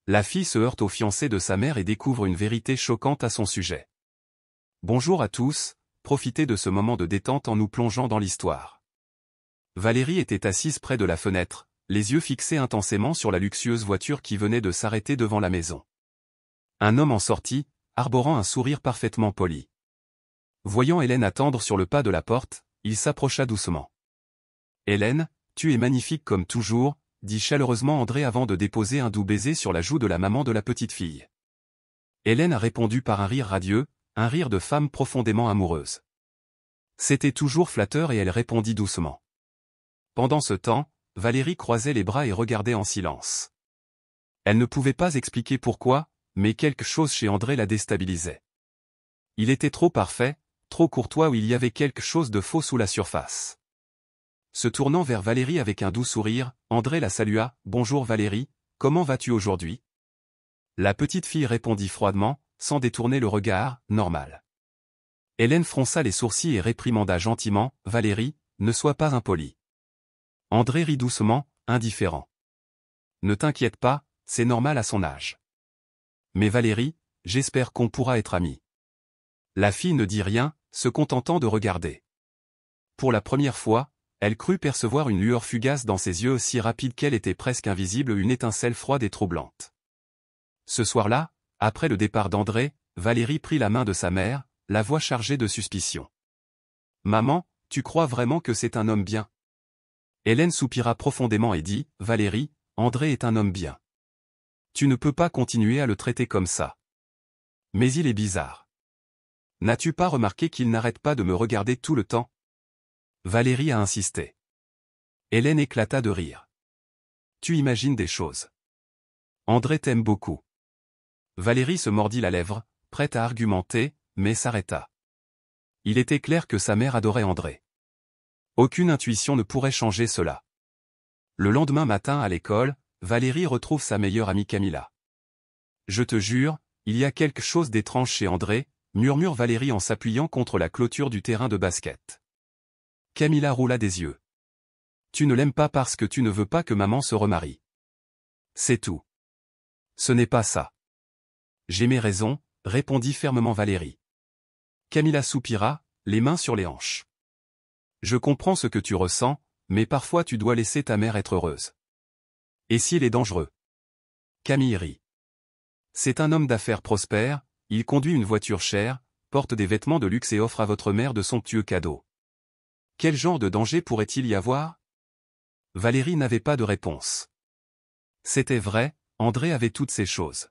La fille se heurte au fiancé de sa mère et découvre une vérité choquante à son sujet. Bonjour à tous, profitez de ce moment de détente en nous plongeant dans l'histoire. Valérie était assise près de la fenêtre, les yeux fixés intensément sur la luxueuse voiture qui venait de s'arrêter devant la maison. Un homme en sortit, arborant un sourire parfaitement poli. Voyant Hélène attendre sur le pas de la porte, il s'approcha doucement. « Hélène, tu es magnifique comme toujours », dit chaleureusement André avant de déposer un doux baiser sur la joue de la maman de la petite fille. Hélène a répondu par un rire radieux, un rire de femme profondément amoureuse. C'était toujours flatteur et elle répondit doucement. Pendant ce temps, Valérie croisait les bras et regardait en silence. Elle ne pouvait pas expliquer pourquoi, mais quelque chose chez André la déstabilisait. Il était trop parfait, trop courtois ou il y avait quelque chose de faux sous la surface. Se tournant vers Valérie avec un doux sourire, André la salua. « Bonjour Valérie, comment vas-tu aujourd'hui ?» La petite fille répondit froidement, sans détourner le regard, « Normal. » Hélène fronça les sourcils et réprimanda gentiment, « Valérie, ne sois pas impolie. » André rit doucement, indifférent. « Ne t'inquiète pas, c'est normal à son âge. » « Mais Valérie, j'espère qu'on pourra être amis. » La fille ne dit rien, se contentant de regarder. Pour la première fois, elle crut percevoir une lueur fugace dans ses yeux si rapide qu'elle était presque invisible, une étincelle froide et troublante. Ce soir-là, après le départ d'André, Valérie prit la main de sa mère, la voix chargée de suspicion. « Maman, tu crois vraiment que c'est un homme bien ?» Hélène soupira profondément et dit, « Valérie, André est un homme bien. Tu ne peux pas continuer à le traiter comme ça. Mais il est bizarre. N'as-tu pas remarqué qu'il n'arrête pas de me regarder tout le temps ?» Valérie a insisté. Hélène éclata de rire. « Tu imagines des choses. André t'aime beaucoup. » Valérie se mordit la lèvre, prête à argumenter, mais s'arrêta. Il était clair que sa mère adorait André. Aucune intuition ne pourrait changer cela. Le lendemain matin à l'école, Valérie retrouve sa meilleure amie Camilla. « Je te jure, il y a quelque chose d'étrange chez André », murmure Valérie en s'appuyant contre la clôture du terrain de basket. Camilla roula des yeux. « Tu ne l'aimes pas parce que tu ne veux pas que maman se remarie. C'est tout. » « Ce n'est pas ça. »« J'ai mes raisons, » répondit fermement Valérie. Camilla soupira, les mains sur les hanches. « Je comprends ce que tu ressens, mais parfois tu dois laisser ta mère être heureuse. » « Et s'il est dangereux ?» Camille rit. « C'est un homme d'affaires prospère, il conduit une voiture chère, porte des vêtements de luxe et offre à votre mère de somptueux cadeaux. Quel genre de danger pourrait-il y avoir ?» Valérie n'avait pas de réponse. C'était vrai, André avait toutes ces choses.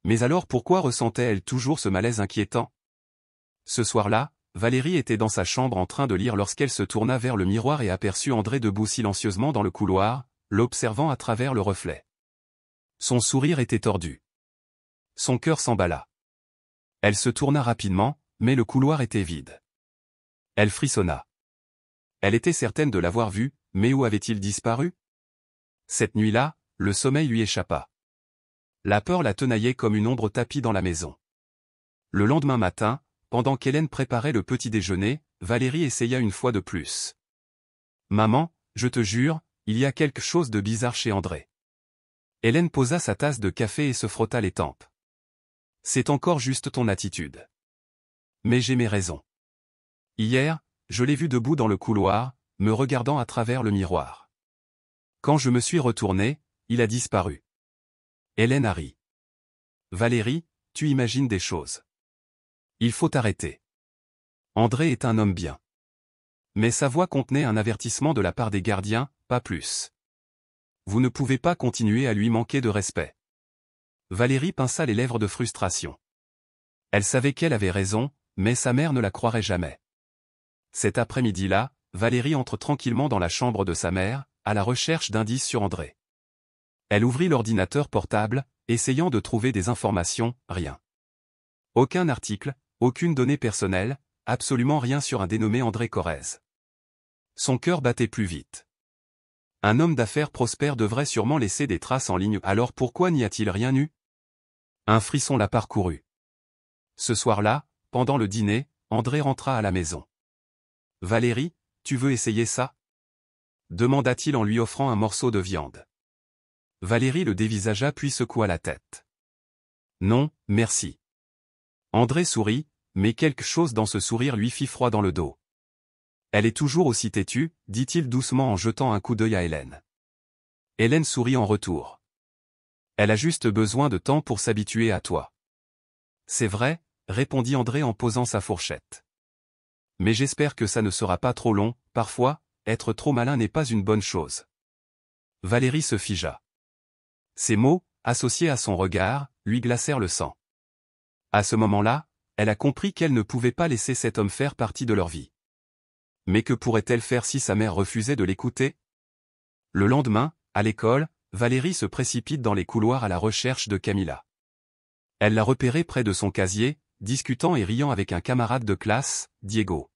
Mais alors pourquoi ressentait-elle toujours ce malaise inquiétant? Ce soir-là, Valérie était dans sa chambre en train de lire lorsqu'elle se tourna vers le miroir et aperçut André debout silencieusement dans le couloir, l'observant à travers le reflet. Son sourire était tordu. Son cœur s'emballa. Elle se tourna rapidement, mais le couloir était vide. Elle frissonna. Elle était certaine de l'avoir vu, mais où avait-il disparu? Cette nuit-là, le sommeil lui échappa. La peur la tenaillait comme une ombre tapie dans la maison. Le lendemain matin, pendant qu'Hélène préparait le petit déjeuner, Valérie essaya une fois de plus. « Maman, je te jure, il y a quelque chose de bizarre chez André. » Hélène posa sa tasse de café et se frotta les tempes. « C'est encore juste ton attitude. Mais j'ai mes raisons. Hier, je l'ai vu debout dans le couloir, me regardant à travers le miroir. Quand je me suis retourné, il a disparu. » Hélène a ri. « Valérie, tu imagines des choses. Il faut arrêter. André est un homme bien. » Mais sa voix contenait un avertissement de la part des gardiens, pas plus. Vous ne pouvez pas continuer à lui manquer de respect. Valérie pinça les lèvres de frustration. Elle savait qu'elle avait raison, mais sa mère ne la croirait jamais. Cet après-midi-là, Valérie entre tranquillement dans la chambre de sa mère, à la recherche d'indices sur André. Elle ouvrit l'ordinateur portable, essayant de trouver des informations, rien. Aucun article, aucune donnée personnelle, absolument rien sur un dénommé André Corrèze. Son cœur battait plus vite. Un homme d'affaires prospère devrait sûrement laisser des traces en ligne, alors pourquoi n'y a-t-il rien eu? Un frisson la parcourut. Ce soir-là, pendant le dîner, André rentra à la maison. « Valérie, tu veux essayer ça ?» demanda-t-il en lui offrant un morceau de viande. Valérie le dévisagea puis secoua la tête. Non, merci. André sourit, mais quelque chose dans ce sourire lui fit froid dans le dos. Elle est toujours aussi têtue, dit-il doucement en jetant un coup d'œil à Hélène. Hélène sourit en retour. Elle a juste besoin de temps pour s'habituer à toi. C'est vrai, répondit André en posant sa fourchette. Mais j'espère que ça ne sera pas trop long, parfois, être trop malin n'est pas une bonne chose. Valérie se figea. Ces mots, associés à son regard, lui glacèrent le sang. À ce moment-là, elle a compris qu'elle ne pouvait pas laisser cet homme faire partie de leur vie. Mais que pourrait-elle faire si sa mère refusait de l'écouter? Le lendemain, à l'école, Valérie se précipite dans les couloirs à la recherche de Camilla. Elle l'a repérée près de son casier, discutant et riant avec un camarade de classe, Diego.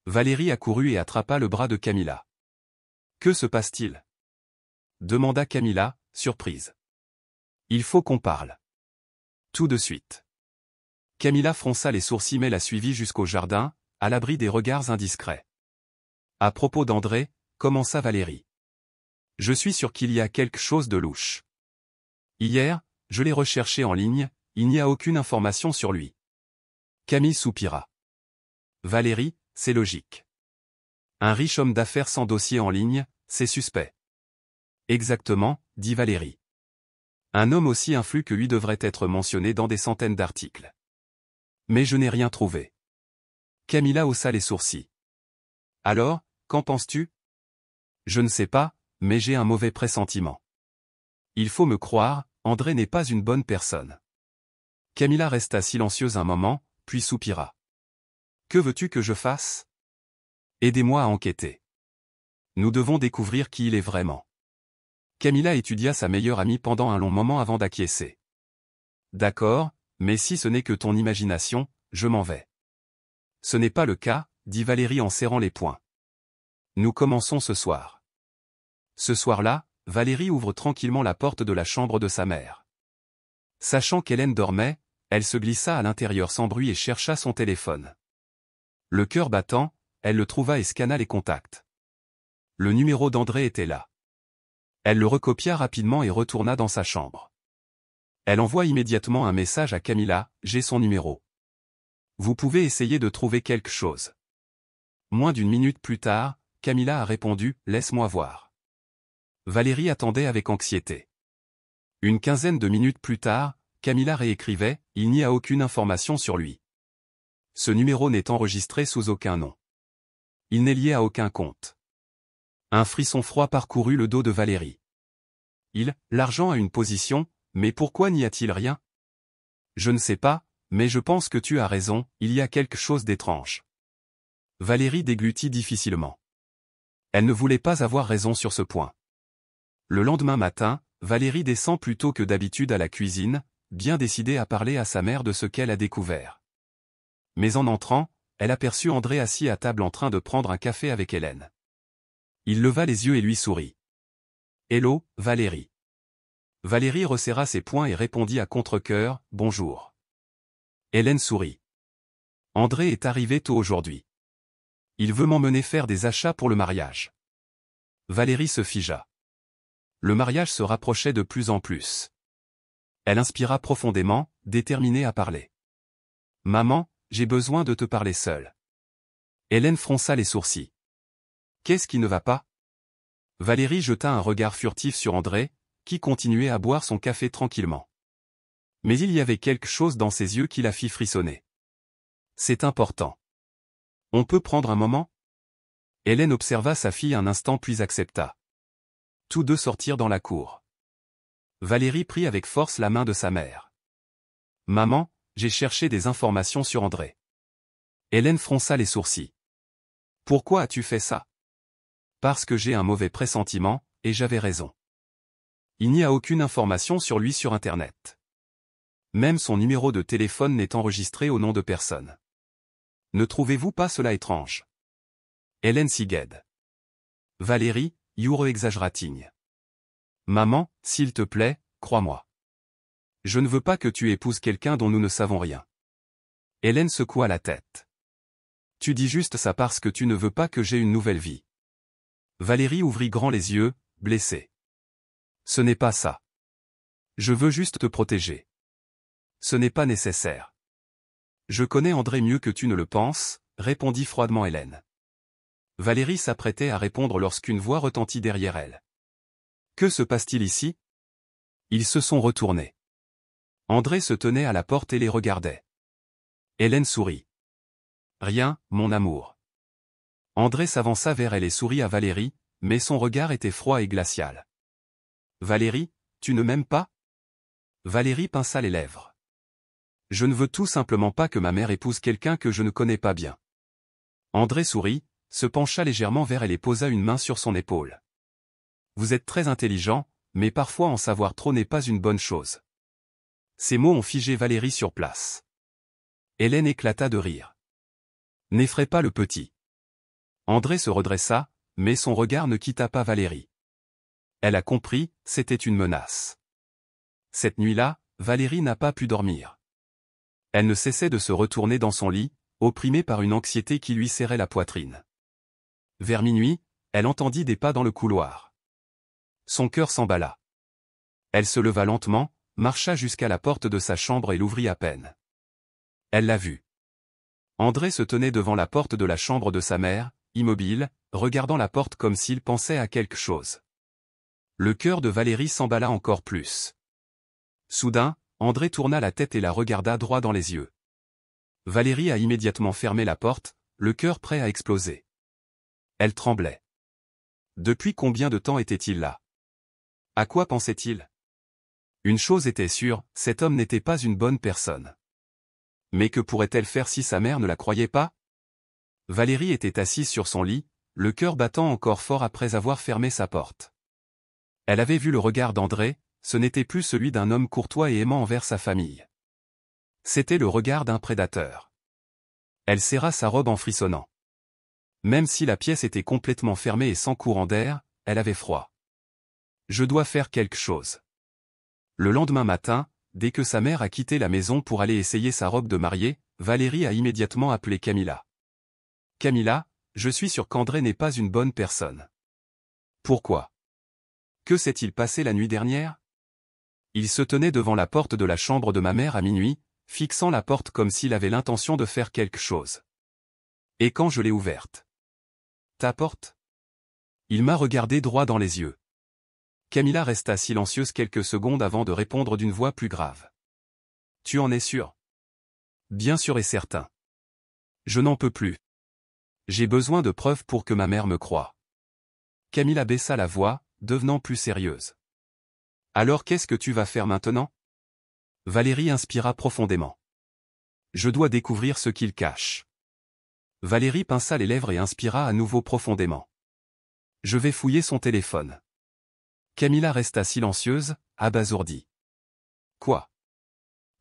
Valérie accourut et attrapa le bras de Camilla. « Que se passe-t-il » demanda Camilla, surprise. « Il faut qu'on parle. » Tout de suite. Camilla fronça les sourcils mais la suivit jusqu'au jardin, à l'abri des regards indiscrets. « À propos d'André, commença Valérie. Je suis sûr qu'il y a quelque chose de louche. Hier, je l'ai recherché en ligne, il n'y a aucune information sur lui. » Camille soupira. « Valérie, c'est logique. Un riche homme d'affaires sans dossier en ligne, c'est suspect. » Exactement, dit Valérie. Un homme aussi influent que lui devrait être mentionné dans des centaines d'articles. Mais je n'ai rien trouvé. Camilla haussa les sourcils. Alors, qu'en penses-tu? Je ne sais pas, mais j'ai un mauvais pressentiment. Il faut me croire, André n'est pas une bonne personne. Camilla resta silencieuse un moment, puis soupira. Que veux-tu que je fasse? Aidez-moi à enquêter. Nous devons découvrir qui il est vraiment. Camilla étudia sa meilleure amie pendant un long moment avant d'acquiescer. D'accord, mais si ce n'est que ton imagination, je m'en vais. Ce n'est pas le cas, dit Valérie en serrant les poings. Nous commençons ce soir. Ce soir-là, Valérie ouvre tranquillement la porte de la chambre de sa mère. Sachant qu'Hélène dormait, elle se glissa à l'intérieur sans bruit et chercha son téléphone. Le cœur battant, elle le trouva et scanna les contacts. Le numéro d'André était là. Elle le recopia rapidement et retourna dans sa chambre. Elle envoie immédiatement un message à Camilla, « J'ai son numéro. Vous pouvez essayer de trouver quelque chose. » Moins d'une minute plus tard, Camilla a répondu, « Laisse-moi voir. » Valérie attendait avec anxiété. Une quinzaine de minutes plus tard, Camilla réécrivait, « Il n'y a aucune information sur lui. Ce numéro n'est enregistré sous aucun nom. Il n'est lié à aucun compte. » Un frisson froid parcourut le dos de Valérie. L'argent a une position, mais pourquoi n'y a-t-il rien? Je ne sais pas, mais je pense que tu as raison, il y a quelque chose d'étrange. Valérie déglutit difficilement. Elle ne voulait pas avoir raison sur ce point. Le lendemain matin, Valérie descend plus tôt que d'habitude à la cuisine, bien décidée à parler à sa mère de ce qu'elle a découvert. Mais en entrant, elle aperçut André assis à table en train de prendre un café avec Hélène. Il leva les yeux et lui sourit. « Hello, Valérie. » Valérie resserra ses poings et répondit à contre-cœur, « Bonjour. » Hélène sourit. « André est arrivé tôt aujourd'hui. Il veut m'emmener faire des achats pour le mariage. » Valérie se figea. Le mariage se rapprochait de plus en plus. Elle inspira profondément, déterminée à parler. « Maman, j'ai besoin de te parler seule. » Hélène fronça les sourcils. « Qu'est-ce qui ne va pas ?» Valérie jeta un regard furtif sur André, qui continuait à boire son café tranquillement. Mais il y avait quelque chose dans ses yeux qui la fit frissonner. « C'est important. On peut prendre un moment ?» Hélène observa sa fille un instant puis accepta. Tous deux sortirent dans la cour. Valérie prit avec force la main de sa mère. « Maman, j'ai cherché des informations sur André. » Hélène fronça les sourcils. « Pourquoi as-tu fait ça? » Parce que j'ai un mauvais pressentiment, et j'avais raison. Il n'y a aucune information sur lui sur Internet. Même son numéro de téléphone n'est enregistré au nom de personne. Ne trouvez-vous pas cela étrange? Hélène Siged. Valérie, Youre exagérating. Maman, s'il te plaît, crois-moi. Je ne veux pas que tu épouses quelqu'un dont nous ne savons rien. Hélène secoua la tête. Tu dis juste ça parce que tu ne veux pas que j'aie une nouvelle vie. Valérie ouvrit grand les yeux, blessée. Ce n'est pas ça. Je veux juste te protéger. Ce n'est pas nécessaire. Je connais André mieux que tu ne le penses, répondit froidement Hélène. Valérie s'apprêtait à répondre lorsqu'une voix retentit derrière elle. Que se passe-t-il ici? Ils se sont retournés. André se tenait à la porte et les regardait. Hélène sourit. Rien, mon amour. André s'avança vers elle et sourit à Valérie, mais son regard était froid et glacial. Valérie, tu ne m'aimes pas? Valérie pinça les lèvres. Je ne veux tout simplement pas que ma mère épouse quelqu'un que je ne connais pas bien. André sourit, se pencha légèrement vers elle et posa une main sur son épaule. Vous êtes très intelligent, mais parfois en savoir trop n'est pas une bonne chose. Ces mots ont figé Valérie sur place. Hélène éclata de rire. N'effraie pas le petit. André se redressa, mais son regard ne quitta pas Valérie. Elle a compris, c'était une menace. Cette nuit-là, Valérie n'a pas pu dormir. Elle ne cessait de se retourner dans son lit, opprimée par une anxiété qui lui serrait la poitrine. Vers minuit, elle entendit des pas dans le couloir. Son cœur s'emballa. Elle se leva lentement, marcha jusqu'à la porte de sa chambre et l'ouvrit à peine. Elle l'a vu. André se tenait devant la porte de la chambre de sa mère, immobile, regardant la porte comme s'il pensait à quelque chose. Le cœur de Valérie s'emballa encore plus. Soudain, André tourna la tête et la regarda droit dans les yeux. Valérie a immédiatement fermé la porte, le cœur prêt à exploser. Elle tremblait. Depuis combien de temps était-il là? À quoi pensait-il? Une chose était sûre, cet homme n'était pas une bonne personne. Mais que pourrait-elle faire si sa mère ne la croyait pas? Valérie était assise sur son lit, le cœur battant encore fort après avoir fermé sa porte. Elle avait vu le regard d'André, ce n'était plus celui d'un homme courtois et aimant envers sa famille. C'était le regard d'un prédateur. Elle serra sa robe en frissonnant. Même si la pièce était complètement fermée et sans courant d'air, elle avait froid. Je dois faire quelque chose. Le lendemain matin, dès que sa mère a quitté la maison pour aller essayer sa robe de mariée, Valérie a immédiatement appelé Camilla. Camilla, je suis sûre qu'André n'est pas une bonne personne. Pourquoi? Que s'est-il passé la nuit dernière? Il se tenait devant la porte de la chambre de ma mère à minuit, fixant la porte comme s'il avait l'intention de faire quelque chose. Et quand je l'ai ouverte? Ta porte? Il m'a regardé droit dans les yeux. Camilla resta silencieuse quelques secondes avant de répondre d'une voix plus grave. Tu en es sûr? Bien sûr et certain. Je n'en peux plus. J'ai besoin de preuves pour que ma mère me croie. Camilla baissa la voix, devenant plus sérieuse. Alors qu'est-ce que tu vas faire maintenant? Valérie inspira profondément. Je dois découvrir ce qu'il cache. Valérie pinça les lèvres et inspira à nouveau profondément. Je vais fouiller son téléphone. Camilla resta silencieuse, abasourdie. Quoi?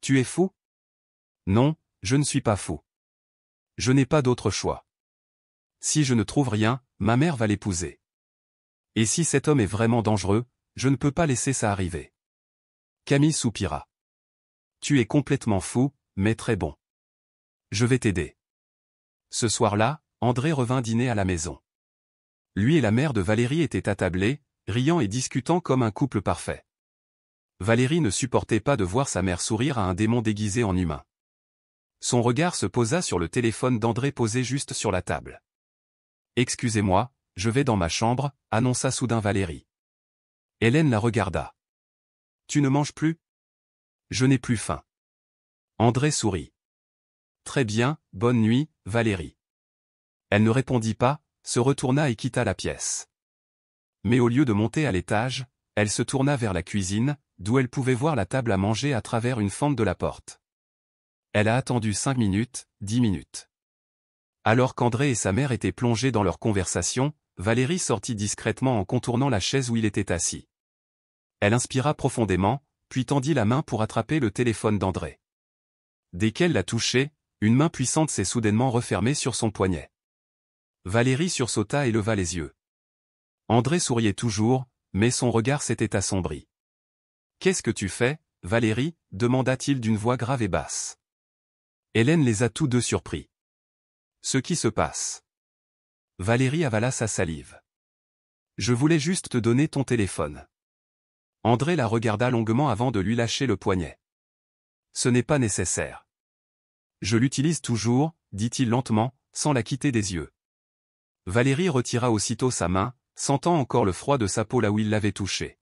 Tu es fou? Non, je ne suis pas fou. Je n'ai pas d'autre choix. Si je ne trouve rien, ma mère va l'épouser. Et si cet homme est vraiment dangereux, je ne peux pas laisser ça arriver. Camille soupira. Tu es complètement fou, mais très bon. Je vais t'aider. Ce soir-là, André revint dîner à la maison. Lui et la mère de Valérie étaient attablés, riant et discutant comme un couple parfait. Valérie ne supportait pas de voir sa mère sourire à un démon déguisé en humain. Son regard se posa sur le téléphone d'André posé juste sur la table. « Excusez-moi, je vais dans ma chambre », annonça soudain Valérie. Hélène la regarda. « Tu ne manges plus? » »« Je n'ai plus faim. » André sourit. « Très bien, bonne nuit, Valérie. » Elle ne répondit pas, se retourna et quitta la pièce. Mais au lieu de monter à l'étage, elle se tourna vers la cuisine, d'où elle pouvait voir la table à manger à travers une fente de la porte. Elle a attendu 5 minutes, 10 minutes. Alors qu'André et sa mère étaient plongés dans leur conversation, Valérie sortit discrètement en contournant la chaise où il était assis. Elle inspira profondément, puis tendit la main pour attraper le téléphone d'André. Dès qu'elle l'a touché, une main puissante s'est soudainement refermée sur son poignet. Valérie sursauta et leva les yeux. André souriait toujours, mais son regard s'était assombri. « Qu'est-ce que tu fais, Valérie » demanda-t-il d'une voix grave et basse. Hélène les a tous deux surpris. « Ce qui se passe. » Valérie avala sa salive. « Je voulais juste te donner ton téléphone. » André la regarda longuement avant de lui lâcher le poignet. Ce n'est pas nécessaire. Je l'utilise toujours, dit-il lentement, sans la quitter des yeux. Valérie retira aussitôt sa main, sentant encore le froid de sa peau là où il l'avait touchée.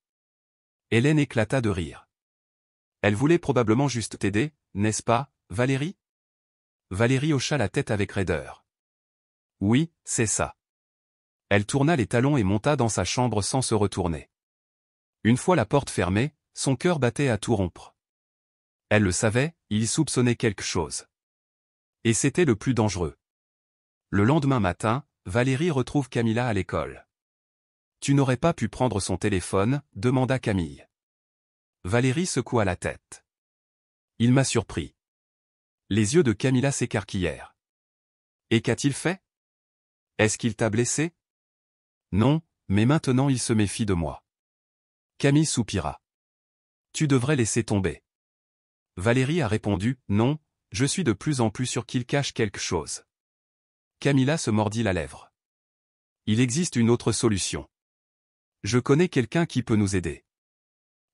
Hélène éclata de rire. Elle voulait probablement juste t'aider, n'est-ce pas, Valérie? Valérie hocha la tête avec raideur. Oui, c'est ça. Elle tourna les talons et monta dans sa chambre sans se retourner. Une fois la porte fermée, son cœur battait à tout rompre. Elle le savait, il soupçonnait quelque chose. Et c'était le plus dangereux. Le lendemain matin, Valérie retrouve Camilla à l'école. « Tu n'aurais pas pu prendre son téléphone ?» demanda Camille. Valérie secoua la tête. « Il m'a surpris. » Les yeux de Camilla s'écarquillèrent. « Et qu'a-t-il fait? Est-ce qu'il t'a blessé? » Non, mais maintenant il se méfie de moi. Camille soupira. « Tu devrais laisser tomber. » Valérie a répondu, « Non, je suis de plus en plus sûr qu'il cache quelque chose. » Camilla se mordit la lèvre. « Il existe une autre solution. Je connais quelqu'un qui peut nous aider. »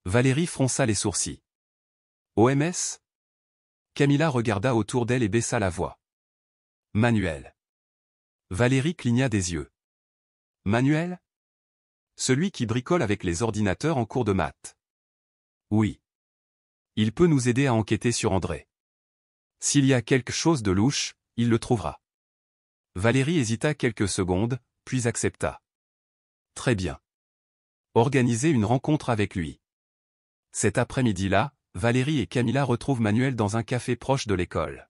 Valérie fronça les sourcils. « OMS ?» Camilla regarda autour d'elle et baissa la voix. « Manuel. » Valérie cligna des yeux. « Manuel ? Celui qui bricole avec les ordinateurs en cours de maths. » Oui. Il peut nous aider à enquêter sur André. S'il y a quelque chose de louche, il le trouvera. Valérie hésita quelques secondes, puis accepta. Très bien. Organisez une rencontre avec lui. Cet après-midi-là, Valérie et Camilla retrouvent Manuel dans un café proche de l'école.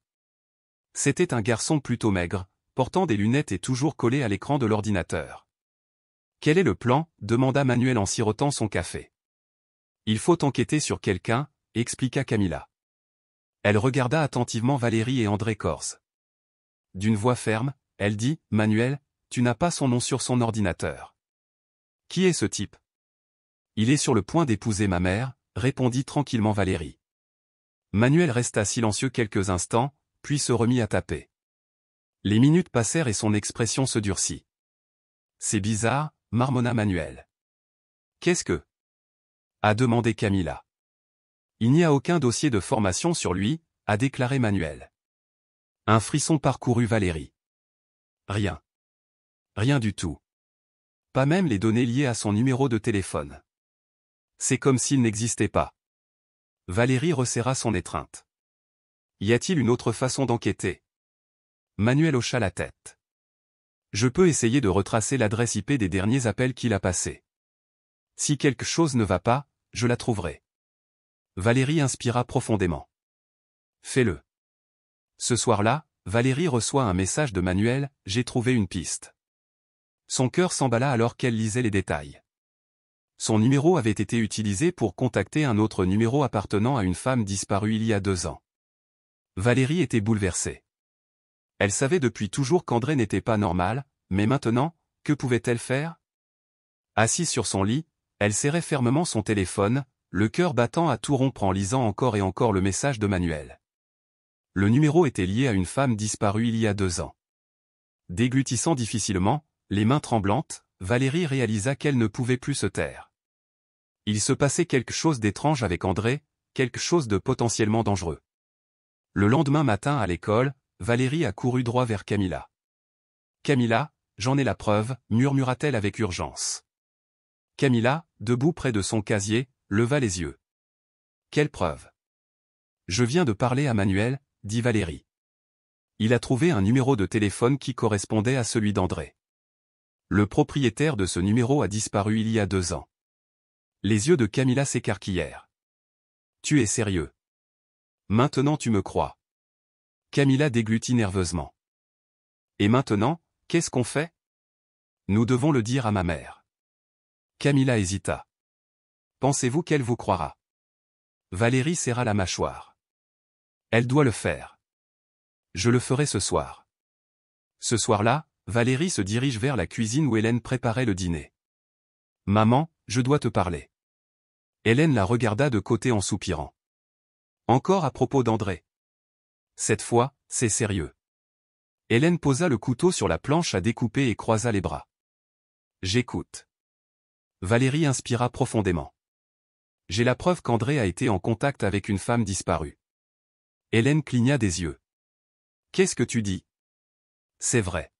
C'était un garçon plutôt maigre, portant des lunettes et toujours collé à l'écran de l'ordinateur. « Quel est le plan ?» demanda Manuel en sirotant son café. « Il faut enquêter sur quelqu'un », expliqua Camilla. Elle regarda attentivement Valérie et André Corse. D'une voix ferme, elle dit, « Manuel, tu n'as pas son nom sur son ordinateur. » « Qui est ce type ? » « Il est sur le point d'épouser ma mère, » répondit tranquillement Valérie. Manuel resta silencieux quelques instants, puis se remit à taper. Les minutes passèrent et son expression se durcit. « C'est bizarre, » marmonna Manuel. « Qu'est-ce que ? » a demandé Camilla. « Il n'y a aucun dossier de formation sur lui, » a déclaré Manuel. Un frisson parcourut Valérie. Rien. Rien du tout. Pas même les données liées à son numéro de téléphone. C'est comme s'il n'existait pas. Valérie resserra son étreinte. Y a-t-il une autre façon d'enquêter? Manuel hocha la tête. Je peux essayer de retracer l'adresse IP des derniers appels qu'il a passés. Si quelque chose ne va pas, je la trouverai. Valérie inspira profondément. Fais-le. Ce soir-là, Valérie reçoit un message de Manuel, « J'ai trouvé une piste. » Son cœur s'emballa alors qu'elle lisait les détails. Son numéro avait été utilisé pour contacter un autre numéro appartenant à une femme disparue il y a 2 ans. Valérie était bouleversée. Elle savait depuis toujours qu'André n'était pas normal, mais maintenant, que pouvait-elle faire? Assise sur son lit, elle serrait fermement son téléphone, le cœur battant à tout rompre en lisant encore et encore le message de Manuel. Le numéro était lié à une femme disparue il y a 2 ans. Déglutissant difficilement, les mains tremblantes, Valérie réalisa qu'elle ne pouvait plus se taire. Il se passait quelque chose d'étrange avec André, quelque chose de potentiellement dangereux. Le lendemain matin à l'école, Valérie accourut droit vers Camilla. « Camilla, j'en ai la preuve » murmura-t-elle avec urgence. Camilla, debout près de son casier, leva les yeux. « Quelle preuve ? » « Je viens de parler à Manuel » dit Valérie. « Il a trouvé un numéro de téléphone qui correspondait à celui d'André. Le propriétaire de ce numéro a disparu il y a 2 ans. » Les yeux de Camilla s'écarquillèrent. « Tu es sérieux ? Maintenant tu me crois. » Camilla déglutit nerveusement. « Et maintenant, qu'est-ce qu'on fait ? » « Nous devons le dire à ma mère. » Camilla hésita. « Pensez-vous qu'elle vous croira ? » Valérie serra la mâchoire. « Elle doit le faire. Je le ferai ce soir. » Ce soir-là, Valérie se dirige vers la cuisine où Hélène préparait le dîner. « Maman, je dois te parler. » Hélène la regarda de côté en soupirant. « Encore à propos d'André. » Cette fois, c'est sérieux. Hélène posa le couteau sur la planche à découper et croisa les bras. « J'écoute. » Valérie inspira profondément. J'ai la preuve qu'André a été en contact avec une femme disparue. Hélène cligna des yeux. Qu'est-ce que tu dis? C'est vrai.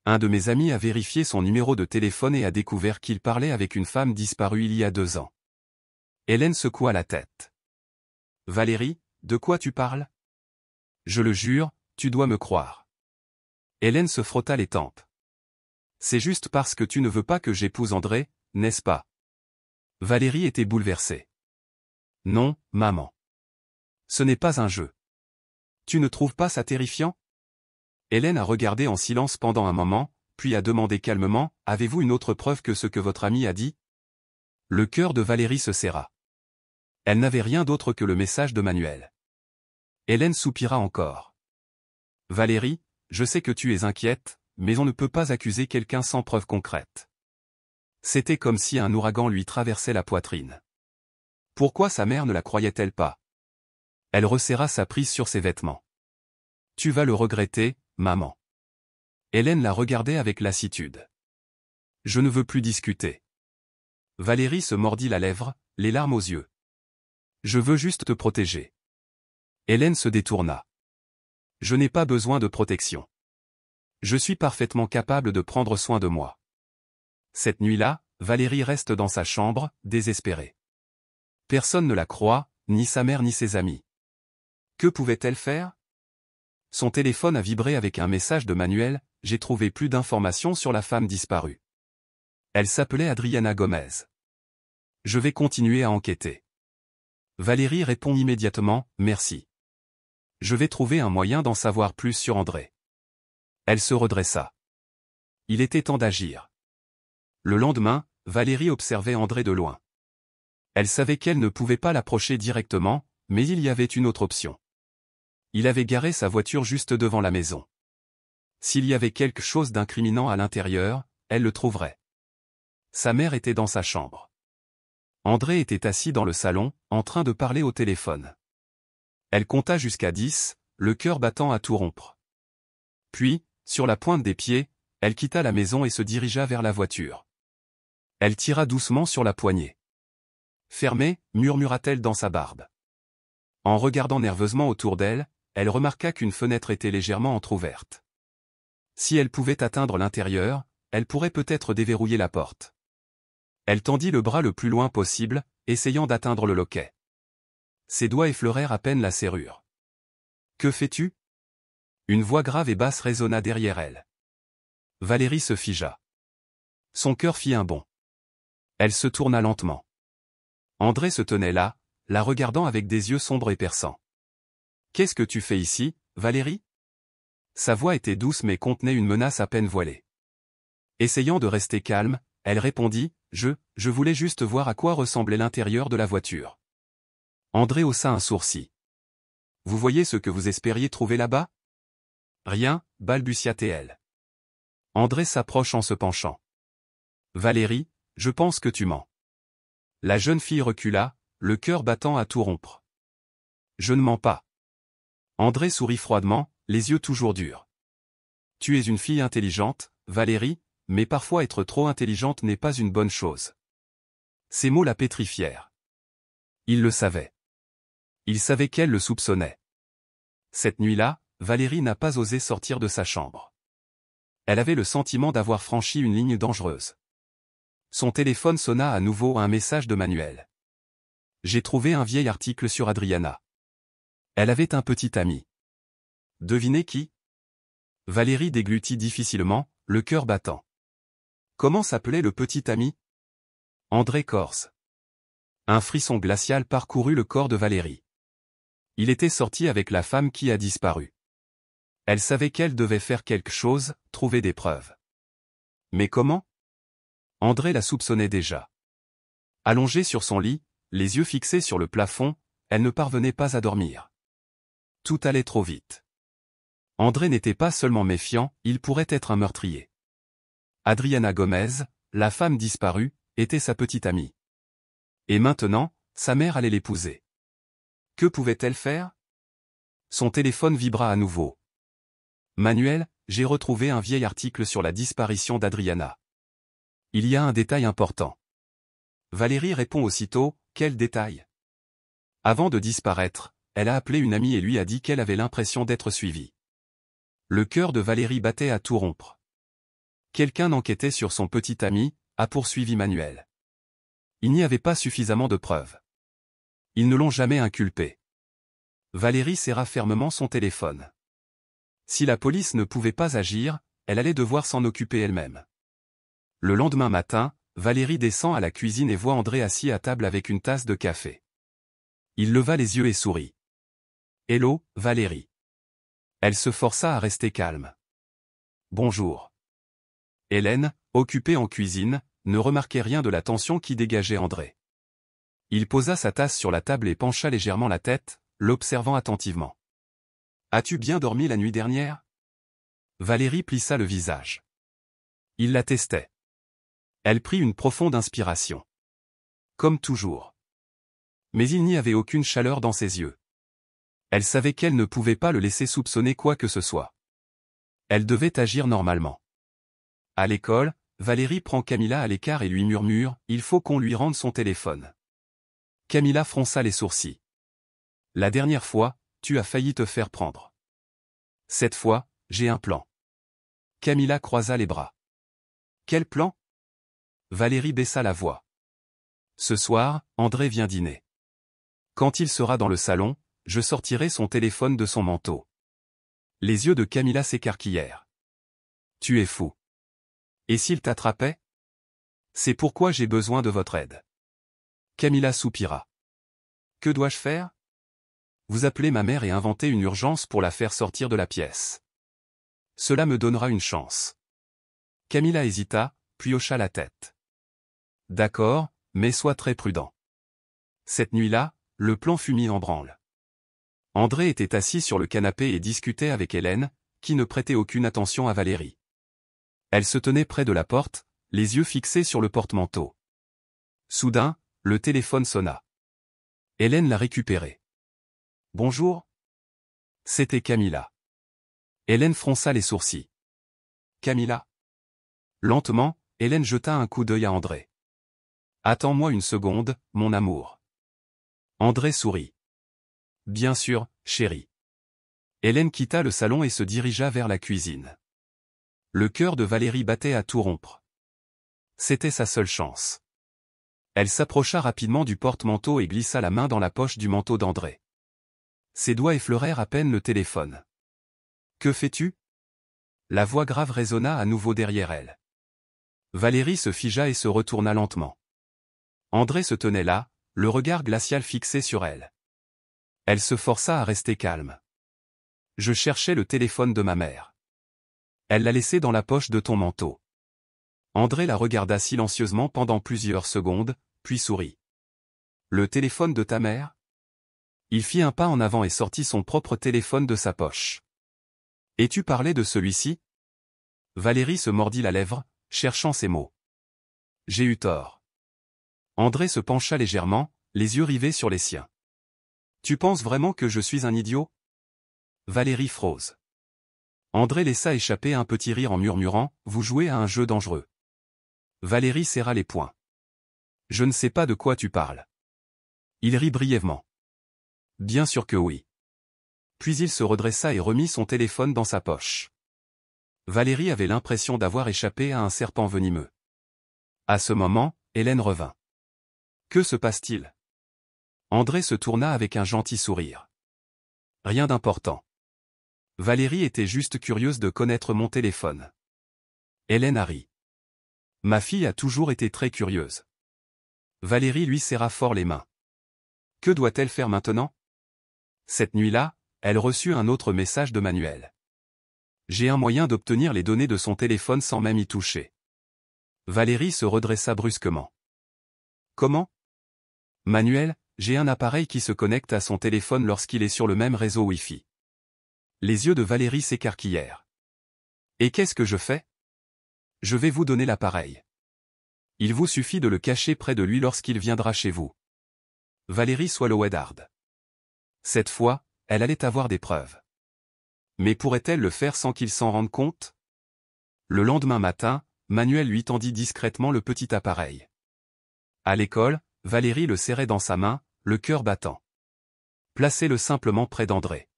Un de mes amis a vérifié son numéro de téléphone et a découvert qu'il parlait avec une femme disparue il y a 2 ans. Hélène secoua la tête. Valérie, de quoi tu parles? Je le jure, tu dois me croire. Hélène se frotta les tempes. C'est juste parce que tu ne veux pas que j'épouse André, n'est-ce pas? Valérie était bouleversée. Non, maman. Ce n'est pas un jeu. Tu ne trouves pas ça terrifiant? Hélène a regardé en silence pendant un moment, puis a demandé calmement, avez-vous une autre preuve que ce que votre ami a dit? Le cœur de Valérie se serra. Elle n'avait rien d'autre que le message de Manuel. Hélène soupira encore. Valérie, je sais que tu es inquiète, mais on ne peut pas accuser quelqu'un sans preuve concrète. C'était comme si un ouragan lui traversait la poitrine. Pourquoi sa mère ne la croyait-elle pas? Elle resserra sa prise sur ses vêtements. Tu vas le regretter, maman. Hélène la regardait avec lassitude. Je ne veux plus discuter. Valérie se mordit la lèvre, les larmes aux yeux. Je veux juste te protéger. Hélène se détourna. Je n'ai pas besoin de protection. Je suis parfaitement capable de prendre soin de moi. Cette nuit-là, Valérie reste dans sa chambre, désespérée. Personne ne la croit, ni sa mère ni ses amis. Que pouvait-elle faire? Son téléphone a vibré avec un message de Manuel, j'ai trouvé plus d'informations sur la femme disparue. Elle s'appelait Adriana Gomez. Je vais continuer à enquêter. Valérie répond immédiatement, merci. Je vais trouver un moyen d'en savoir plus sur André. Elle se redressa. Il était temps d'agir. Le lendemain, Valérie observait André de loin. Elle savait qu'elle ne pouvait pas l'approcher directement, mais il y avait une autre option. Il avait garé sa voiture juste devant la maison. S'il y avait quelque chose d'incriminant à l'intérieur, elle le trouverait. Sa mère était dans sa chambre. André était assis dans le salon, en train de parler au téléphone. Elle compta jusqu'à 10, le cœur battant à tout rompre. Puis, sur la pointe des pieds, elle quitta la maison et se dirigea vers la voiture. Elle tira doucement sur la poignée. Fermez, murmura-t-elle dans sa barbe. En regardant nerveusement autour d'elle, elle remarqua qu'une fenêtre était légèrement entr'ouverte. Si elle pouvait atteindre l'intérieur, elle pourrait peut-être déverrouiller la porte. Elle tendit le bras le plus loin possible, essayant d'atteindre le loquet. Ses doigts effleurèrent à peine la serrure. « Que fais-tu » Une voix grave et basse résonna derrière elle. Valérie se figea. Son cœur fit un bond. Elle se tourna lentement. André se tenait là, la regardant avec des yeux sombres et perçants. « Qu'est-ce que tu fais ici, Valérie » Sa voix était douce mais contenait une menace à peine voilée. Essayant de rester calme, elle répondit, « Je voulais juste voir à quoi ressemblait l'intérieur de la voiture. » André haussa un sourcil. « Vous voyez ce que vous espériez trouver là-bas » Rien, balbutia-t-elle. André s'approche en se penchant. « Valérie, je pense que tu mens. » La jeune fille recula, le cœur battant à tout rompre. « Je ne mens pas. » André sourit froidement, les yeux toujours durs. « Tu es une fille intelligente, Valérie, mais parfois être trop intelligente n'est pas une bonne chose. » Ces mots la pétrifièrent. Il le savait. Il savait qu'elle le soupçonnait. Cette nuit-là, Valérie n'a pas osé sortir de sa chambre. Elle avait le sentiment d'avoir franchi une ligne dangereuse. Son téléphone sonna à nouveau un message de Manuel. J'ai trouvé un vieil article sur Adriana. Elle avait un petit ami. Devinez qui? Valérie déglutit difficilement, le cœur battant. Comment s'appelait le petit ami? André Corse. Un frisson glacial parcourut le corps de Valérie. Il était sorti avec la femme qui a disparu. Elle savait qu'elle devait faire quelque chose, trouver des preuves. Mais comment? André la soupçonnait déjà. Allongée sur son lit, les yeux fixés sur le plafond, elle ne parvenait pas à dormir. Tout allait trop vite. André n'était pas seulement méfiant, il pourrait être un meurtrier. Adriana Gomez, la femme disparue, était sa petite amie. Et maintenant, sa mère allait l'épouser. Que pouvait-elle faire? Son téléphone vibra à nouveau. Manuel, j'ai retrouvé un vieil article sur la disparition d'Adriana. Il y a un détail important. Valérie répond aussitôt, quel détail! Avant de disparaître, elle a appelé une amie et lui a dit qu'elle avait l'impression d'être suivie. Le cœur de Valérie battait à tout rompre. Quelqu'un enquêtait sur son petit ami, a poursuivi Manuel. Il n'y avait pas suffisamment de preuves. Ils ne l'ont jamais inculpé. Valérie serra fermement son téléphone. Si la police ne pouvait pas agir, elle allait devoir s'en occuper elle-même. Le lendemain matin, Valérie descend à la cuisine et voit André assis à table avec une tasse de café. Il leva les yeux et sourit. « Hello, Valérie. » Elle se força à rester calme. « Bonjour. » Hélène, occupée en cuisine, ne remarquait rien de la tension qui dégageait André. Il posa sa tasse sur la table et pencha légèrement la tête, l'observant attentivement. « As-tu bien dormi la nuit dernière ?» Valérie plissa le visage. Il la testait. Elle prit une profonde inspiration. Comme toujours. Mais il n'y avait aucune chaleur dans ses yeux. Elle savait qu'elle ne pouvait pas le laisser soupçonner quoi que ce soit. Elle devait agir normalement. À l'école, Valérie prend Camilla à l'écart et lui murmure « Il faut qu'on lui rende son téléphone ». Camilla fronça les sourcils. « La dernière fois, tu as failli te faire prendre. Cette fois, j'ai un plan. » Camilla croisa les bras. « Quel plan ?» Valérie baissa la voix. « Ce soir, André vient dîner. Quand il sera dans le salon, je sortirai son téléphone de son manteau. » Les yeux de Camilla s'écarquillèrent. « Tu es fou. Et s'il t'attrapait ? C'est pourquoi j'ai besoin de votre aide. » Camilla soupira. « Que dois-je faire ? » Vous appelez ma mère et inventez une urgence pour la faire sortir de la pièce. Cela me donnera une chance. Camilla hésita, puis hocha la tête. D'accord, mais sois très prudent. Cette nuit-là, le plan fut mis en branle. André était assis sur le canapé et discutait avec Hélène, qui ne prêtait aucune attention à Valérie. Elle se tenait près de la porte, les yeux fixés sur le porte-manteau. Soudain, le téléphone sonna. Hélène l'a récupéré. « Bonjour ?» C'était Camilla. Hélène fronça les sourcils. « Camilla ?» Lentement, Hélène jeta un coup d'œil à André. « Attends-moi une seconde, mon amour. » André sourit. « Bien sûr, chérie. » Hélène quitta le salon et se dirigea vers la cuisine. Le cœur de Valérie battait à tout rompre. C'était sa seule chance. Elle s'approcha rapidement du porte-manteau et glissa la main dans la poche du manteau d'André. Ses doigts effleurèrent à peine le téléphone. « Que fais-tu » La voix grave résonna à nouveau derrière elle. Valérie se figea et se retourna lentement. André se tenait là, le regard glacial fixé sur elle. Elle se força à rester calme. « Je cherchais le téléphone de ma mère. Elle l'a laissé dans la poche de ton manteau. » André la regarda silencieusement pendant plusieurs secondes, puis sourit. « Le téléphone de ta mère ?» Il fit un pas en avant et sortit son propre téléphone de sa poche. « Et tu parlais de celui-ci » Valérie se mordit la lèvre, cherchant ses mots. « J'ai eu tort. » André se pencha légèrement, les yeux rivés sur les siens. « Tu penses vraiment que je suis un idiot ?» Valérie frose. André laissa échapper un petit rire en murmurant « Vous jouez à un jeu dangereux. » Valérie serra les poings. « Je ne sais pas de quoi tu parles. » Il rit brièvement. « Bien sûr que oui. » Puis il se redressa et remit son téléphone dans sa poche. Valérie avait l'impression d'avoir échappé à un serpent venimeux. À ce moment, Hélène revint. « Que se passe-t-il » André se tourna avec un gentil sourire. « Rien d'important. Valérie était juste curieuse de connaître mon téléphone. » Hélène a ri. « Ma fille a toujours été très curieuse. » Valérie lui serra fort les mains. « Que doit-elle faire maintenant ?» Cette nuit-là, elle reçut un autre message de Manuel. « J'ai un moyen d'obtenir les données de son téléphone sans même y toucher. » Valérie se redressa brusquement. « Comment ?» Manuel, j'ai un appareil qui se connecte à son téléphone lorsqu'il est sur le même réseau Wi-Fi. Les yeux de Valérie s'écarquillèrent. « Et qu'est-ce que je fais ? » Je vais vous donner l'appareil. Il vous suffit de le cacher près de lui lorsqu'il viendra chez vous. Valérie swallowed hard. Cette fois, elle allait avoir des preuves. Mais pourrait-elle le faire sans qu'il s'en rende compte ? Le lendemain matin, Manuel lui tendit discrètement le petit appareil. À l'école, Valérie le serrait dans sa main, le cœur battant. Placez-le simplement près d'André.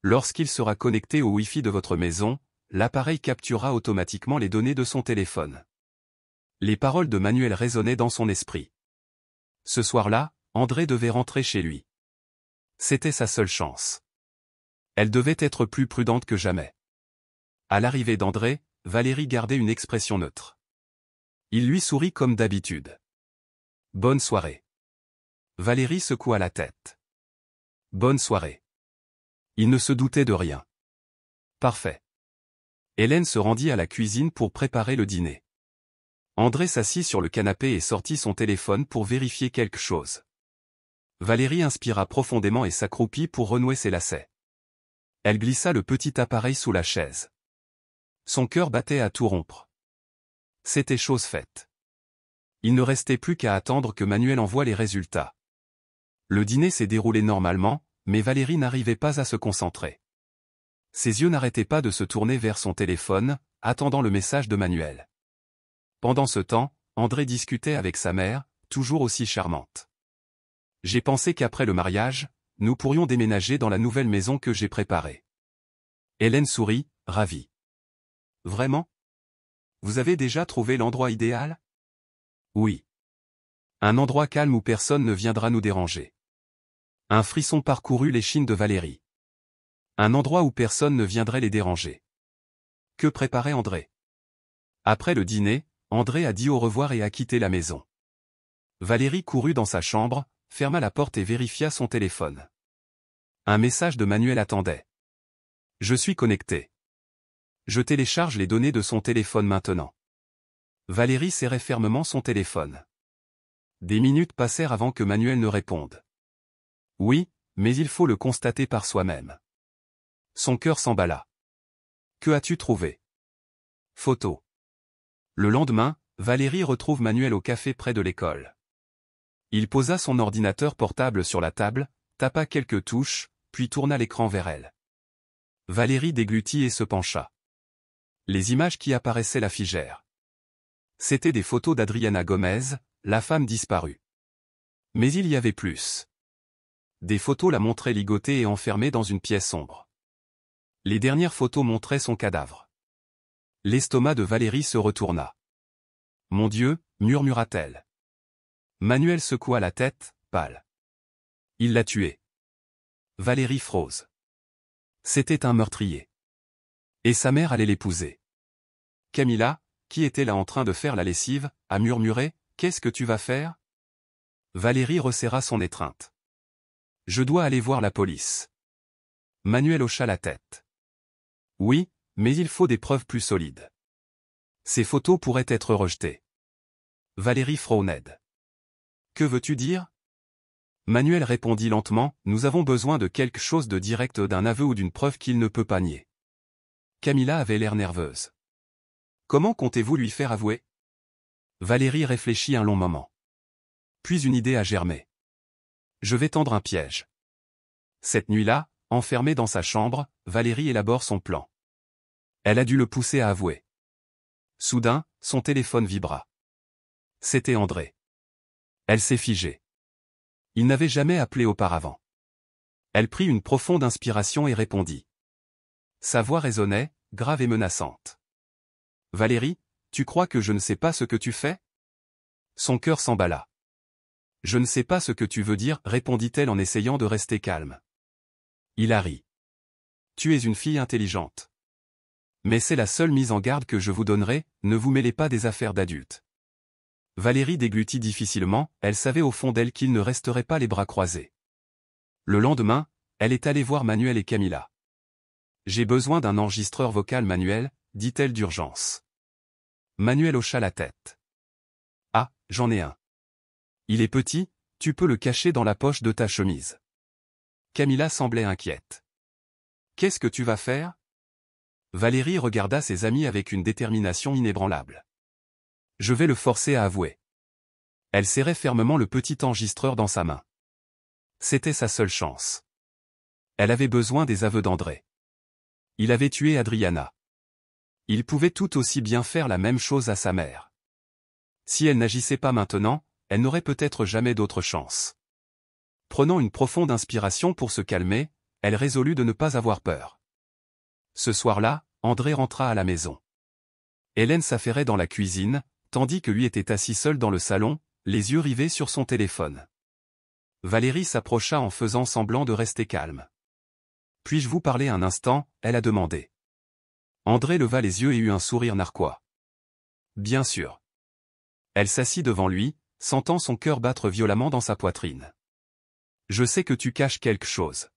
Lorsqu'il sera connecté au Wi-Fi de votre maison, l'appareil capturera automatiquement les données de son téléphone. Les paroles de Manuel résonnaient dans son esprit. Ce soir-là, André devait rentrer chez lui. C'était sa seule chance. Elle devait être plus prudente que jamais. À l'arrivée d'André, Valérie gardait une expression neutre. Il lui sourit comme d'habitude. Bonne soirée. Valérie secoua la tête. Bonne soirée. Il ne se doutait de rien. Parfait. Hélène se rendit à la cuisine pour préparer le dîner. André s'assit sur le canapé et sortit son téléphone pour vérifier quelque chose. Valérie inspira profondément et s'accroupit pour renouer ses lacets. Elle glissa le petit appareil sous la chaise. Son cœur battait à tout rompre. C'était chose faite. Il ne restait plus qu'à attendre que Manuel envoie les résultats. Le dîner s'est déroulé normalement, mais Valérie n'arrivait pas à se concentrer. Ses yeux n'arrêtaient pas de se tourner vers son téléphone, attendant le message de Manuel. Pendant ce temps, André discutait avec sa mère, toujours aussi charmante. J'ai pensé qu'après le mariage, nous pourrions déménager dans la nouvelle maison que j'ai préparée. Hélène sourit, ravie. Vraiment? Vous avez déjà trouvé l'endroit idéal? Oui. Un endroit calme où personne ne viendra nous déranger. Un frisson parcourut l'échine de Valérie. Un endroit où personne ne viendrait les déranger. Que préparait André? Après le dîner, André a dit au revoir et a quitté la maison. Valérie courut dans sa chambre, ferma la porte et vérifia son téléphone. Un message de Manuel attendait. Je suis connecté. Je télécharge les données de son téléphone maintenant. Valérie serrait fermement son téléphone. Des minutes passèrent avant que Manuel ne réponde. Oui, mais il faut le constater par soi-même. Son cœur s'emballa. Que as-tu trouvé? Photo. Le lendemain, Valérie retrouve Manuel au café près de l'école. Il posa son ordinateur portable sur la table, tapa quelques touches, puis tourna l'écran vers elle. Valérie déglutit et se pencha. Les images qui apparaissaient la figèrent. C'étaient des photos d'Adriana Gomez, la femme disparue. Mais il y avait plus. Des photos la montraient ligotée et enfermée dans une pièce sombre. Les dernières photos montraient son cadavre. L'estomac de Valérie se retourna. Mon Dieu, murmura-t-elle. Manuel secoua la tête, pâle. Il l'a tuée. Valérie frose. C'était un meurtrier. Et sa mère allait l'épouser. Camilla, qui était là en train de faire la lessive, a murmuré, « Qu'est-ce que tu vas faire ?» Valérie resserra son étreinte. « Je dois aller voir la police. » Manuel hocha la tête. « Oui, mais il faut des preuves plus solides. Ces photos pourraient être rejetées. » Valérie frônait. « Que veux-tu dire ?» Manuel répondit lentement, « Nous avons besoin de quelque chose de direct, d'un aveu ou d'une preuve qu'il ne peut pas nier. » Camilla avait l'air nerveuse. « Comment comptez-vous lui faire avouer ?» Valérie réfléchit un long moment. Puis une idée a germé. « Je vais tendre un piège. » Cette nuit-là, enfermée dans sa chambre, Valérie élabore son plan. Elle a dû le pousser à avouer. Soudain, son téléphone vibra. C'était André. Elle s'est figée. Il n'avait jamais appelé auparavant. Elle prit une profonde inspiration et répondit. Sa voix résonnait, grave et menaçante. « Valérie, tu crois que je ne sais pas ce que tu fais ?» Son cœur s'emballa. « Je ne sais pas ce que tu veux dire, » répondit-elle en essayant de rester calme. Il a ri. « Tu es une fille intelligente. Mais c'est la seule mise en garde que je vous donnerai, ne vous mêlez pas des affaires d'adultes. » Valérie déglutit difficilement, elle savait au fond d'elle qu'il ne resterait pas les bras croisés. Le lendemain, elle est allée voir Manuel et Camilla. « J'ai besoin d'un enregistreur vocal Manuel, » dit-elle d'urgence. Manuel hocha la tête. « Ah, j'en ai un. Il est petit, tu peux le cacher dans la poche de ta chemise. » Camilla semblait inquiète. « Qu'est-ce que tu vas faire ?» Valérie regarda ses amis avec une détermination inébranlable. « Je vais le forcer à avouer. » Elle serrait fermement le petit enregistreur dans sa main. C'était sa seule chance. Elle avait besoin des aveux d'André. Il avait tué Adriana. Il pouvait tout aussi bien faire la même chose à sa mère. Si elle n'agissait pas maintenant, elle n'aurait peut-être jamais d'autre chance. Prenant une profonde inspiration pour se calmer, elle résolut de ne pas avoir peur. Ce soir-là, André rentra à la maison. Hélène s'affairait dans la cuisine, tandis que lui était assis seul dans le salon, les yeux rivés sur son téléphone. Valérie s'approcha en faisant semblant de rester calme. « Puis-je vous parler un instant ?» elle a demandé. André leva les yeux et eut un sourire narquois. « Bien sûr. » Elle s'assit devant lui, sentant son cœur battre violemment dans sa poitrine. « Je sais que tu caches quelque chose. »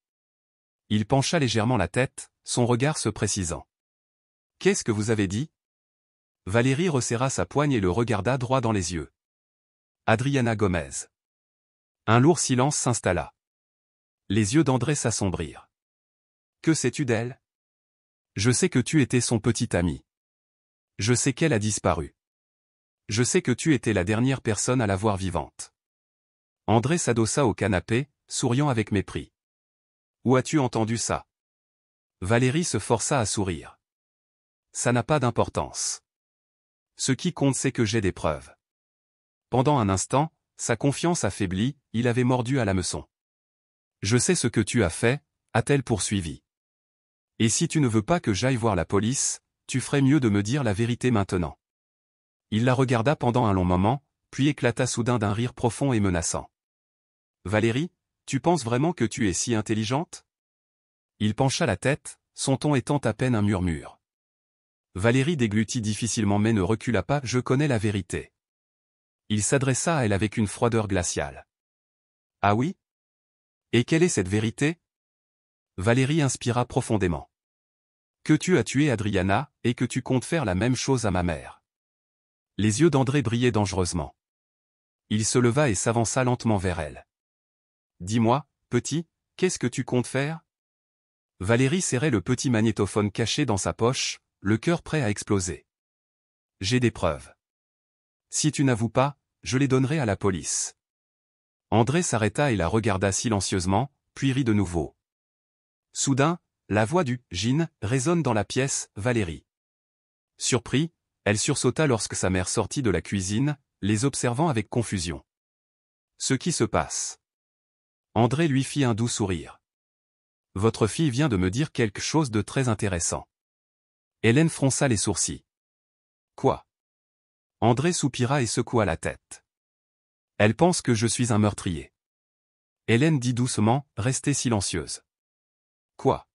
Il pencha légèrement la tête, son regard se précisant. « Qu'est-ce que vous avez dit ?» Valérie resserra sa poigne et le regarda droit dans les yeux. « Adriana Gomez. » Un lourd silence s'installa. Les yeux d'André s'assombrirent. « Que sais-tu d'elle ? » Je sais que tu étais son petit ami. Je sais qu'elle a disparu. Je sais que tu étais la dernière personne à la voir vivante. André s'adossa au canapé, souriant avec mépris. Où as-tu entendu ça ? Valérie se força à sourire. Ça n'a pas d'importance. Ce qui compte c'est que j'ai des preuves. Pendant un instant, sa confiance affaiblie, il avait mordu à l'hameçon. Je sais ce que tu as fait, a-t-elle poursuivi. Et si tu ne veux pas que j'aille voir la police, tu ferais mieux de me dire la vérité maintenant. Il la regarda pendant un long moment, puis éclata soudain d'un rire profond et menaçant. Valérie, tu penses vraiment que tu es si intelligente ? Il pencha la tête, son ton étant à peine un murmure. Valérie déglutit difficilement mais ne recula pas. Je connais la vérité. Il s'adressa à elle avec une froideur glaciale. Ah oui ? Et quelle est cette vérité ? Valérie inspira profondément. Que tu as tué Adriana, et que tu comptes faire la même chose à ma mère. Les yeux d'André brillaient dangereusement. Il se leva et s'avança lentement vers elle. Dis-moi, petit, qu'est-ce que tu comptes faire ? Valérie serrait le petit magnétophone caché dans sa poche, le cœur prêt à exploser. J'ai des preuves. Si tu n'avoues pas, je les donnerai à la police. André s'arrêta et la regarda silencieusement, puis rit de nouveau. Soudain, la voix du « Gin » résonne dans la pièce, Valérie. Surpris, elle sursauta lorsque sa mère sortit de la cuisine, les observant avec confusion. Ce qui se passe. André lui fit un doux sourire. Votre fille vient de me dire quelque chose de très intéressant. Hélène fronça les sourcils. Quoi ? André soupira et secoua la tête. Elle pense que je suis un meurtrier. Hélène dit doucement, restez silencieuse. Quoi ?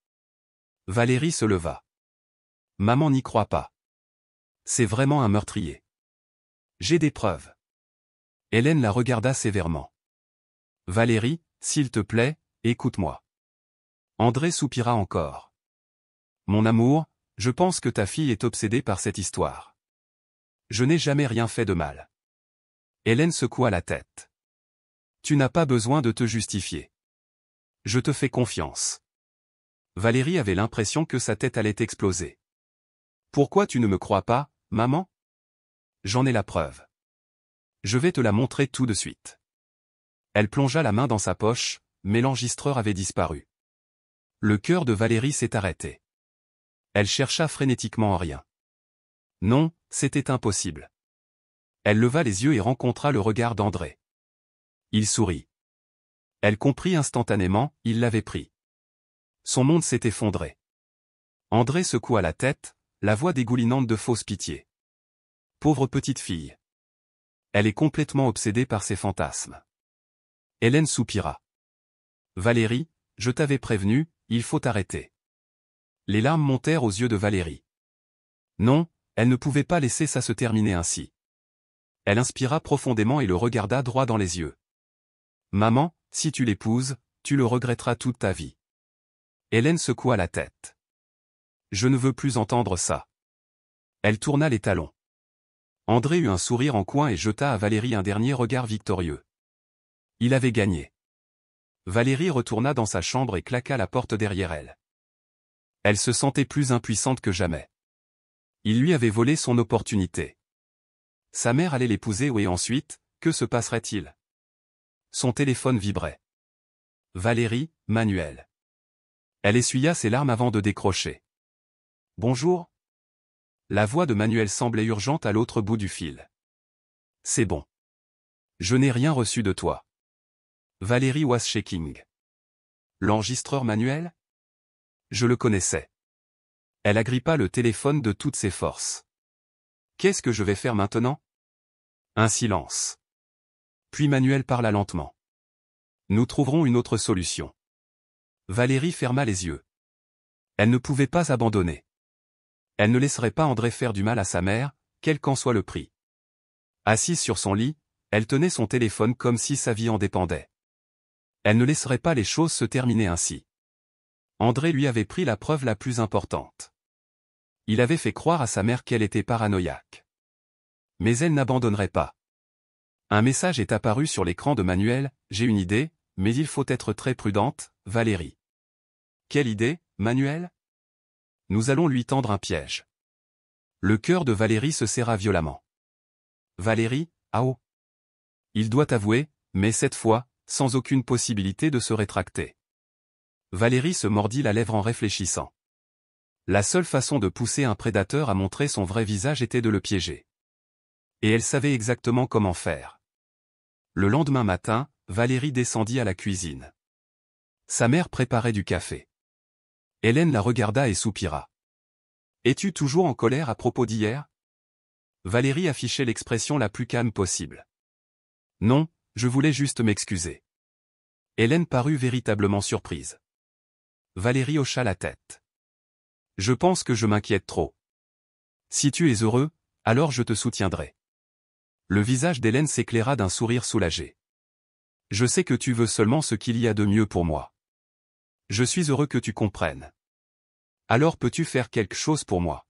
Valérie se leva. Maman n'y croit pas. C'est vraiment un meurtrier. J'ai des preuves. Hélène la regarda sévèrement. Valérie, s'il te plaît, écoute-moi. André soupira encore. Mon amour, je pense que ta fille est obsédée par cette histoire. Je n'ai jamais rien fait de mal. Hélène secoua la tête. Tu n'as pas besoin de te justifier. Je te fais confiance. Valérie avait l'impression que sa tête allait exploser. Pourquoi tu ne me crois pas, maman ? J'en ai la preuve. Je vais te la montrer tout de suite. Elle plongea la main dans sa poche, mais l'enregistreur avait disparu. Le cœur de Valérie s'est arrêté. Elle chercha frénétiquement en rien. Non, c'était impossible. Elle leva les yeux et rencontra le regard d'André. Il sourit. Elle comprit instantanément, il l'avait pris. Son monde s'est effondré. André secoua la tête, la voix dégoulinante de fausse pitié. Pauvre petite fille. Elle est complètement obsédée par ses fantasmes. Hélène soupira. Valérie, je t'avais prévenu, il faut arrêter. Les larmes montèrent aux yeux de Valérie. Non, elle ne pouvait pas laisser ça se terminer ainsi. Elle inspira profondément et le regarda droit dans les yeux. Maman, si tu l'épouses, tu le regretteras toute ta vie. Hélène secoua la tête. Je ne veux plus entendre ça. Elle tourna les talons. André eut un sourire en coin et jeta à Valérie un dernier regard victorieux. Il avait gagné. Valérie retourna dans sa chambre et claqua la porte derrière elle. Elle se sentait plus impuissante que jamais. Il lui avait volé son opportunité. Sa mère allait l'épouser et ensuite, que se passerait-il ? Son téléphone vibrait. Valérie, Manuel. Elle essuya ses larmes avant de décrocher. Bonjour ? La voix de Manuel semblait urgente à l'autre bout du fil. C'est bon. Je n'ai rien reçu de toi. Valérie was shaking. L'enregistreur manuel? Je le connaissais. Elle agrippa le téléphone de toutes ses forces. Qu'est-ce que je vais faire maintenant? Un silence. Puis Manuel parla lentement. Nous trouverons une autre solution. Valérie ferma les yeux. Elle ne pouvait pas abandonner. Elle ne laisserait pas André faire du mal à sa mère, quel qu'en soit le prix. Assise sur son lit, elle tenait son téléphone comme si sa vie en dépendait. Elle ne laisserait pas les choses se terminer ainsi. André lui avait pris la preuve la plus importante. Il avait fait croire à sa mère qu'elle était paranoïaque. Mais elle n'abandonnerait pas. Un message est apparu sur l'écran de Manuel, j'ai une idée, mais il faut être très prudente, Valérie. Quelle idée, Manuel? Nous allons lui tendre un piège. Le cœur de Valérie se serra violemment. Valérie, ah oh. Il doit avouer, mais cette fois, sans aucune possibilité de se rétracter. Valérie se mordit la lèvre en réfléchissant. La seule façon de pousser un prédateur à montrer son vrai visage était de le piéger. Et elle savait exactement comment faire. Le lendemain matin, Valérie descendit à la cuisine. Sa mère préparait du café. Hélène la regarda et soupira. « Es-tu toujours en colère à propos d'hier » Valérie affichait l'expression la plus calme possible. « Non, je voulais juste m'excuser. » Hélène parut véritablement surprise. Valérie hocha la tête. « Je pense que je m'inquiète trop. Si tu es heureux, alors je te soutiendrai. » Le visage d'Hélène s'éclaira d'un sourire soulagé. « Je sais que tu veux seulement ce qu'il y a de mieux pour moi. Je suis heureux que tu comprennes. Alors peux-tu faire quelque chose pour moi ?»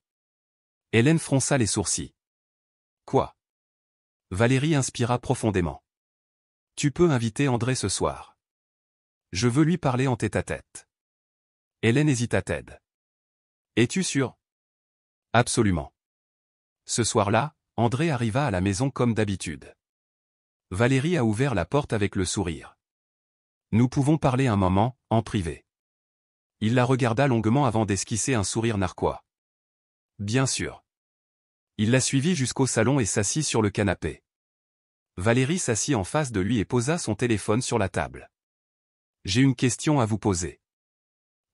Hélène fronça les sourcils. « Quoi ?» Valérie inspira profondément. « Tu peux inviter André ce soir. Je veux lui parler en tête-à-tête. » Hélène hésita-t-elle. « Es-tu sûr ?» « Absolument. » Ce soir-là, André arriva à la maison comme d'habitude. Valérie a ouvert la porte avec le sourire. « Nous pouvons parler un moment, en privé. » Il la regarda longuement avant d'esquisser un sourire narquois. « Bien sûr. » Il la suivit jusqu'au salon et s'assit sur le canapé. Valérie s'assit en face de lui et posa son téléphone sur la table. « J'ai une question à vous poser. »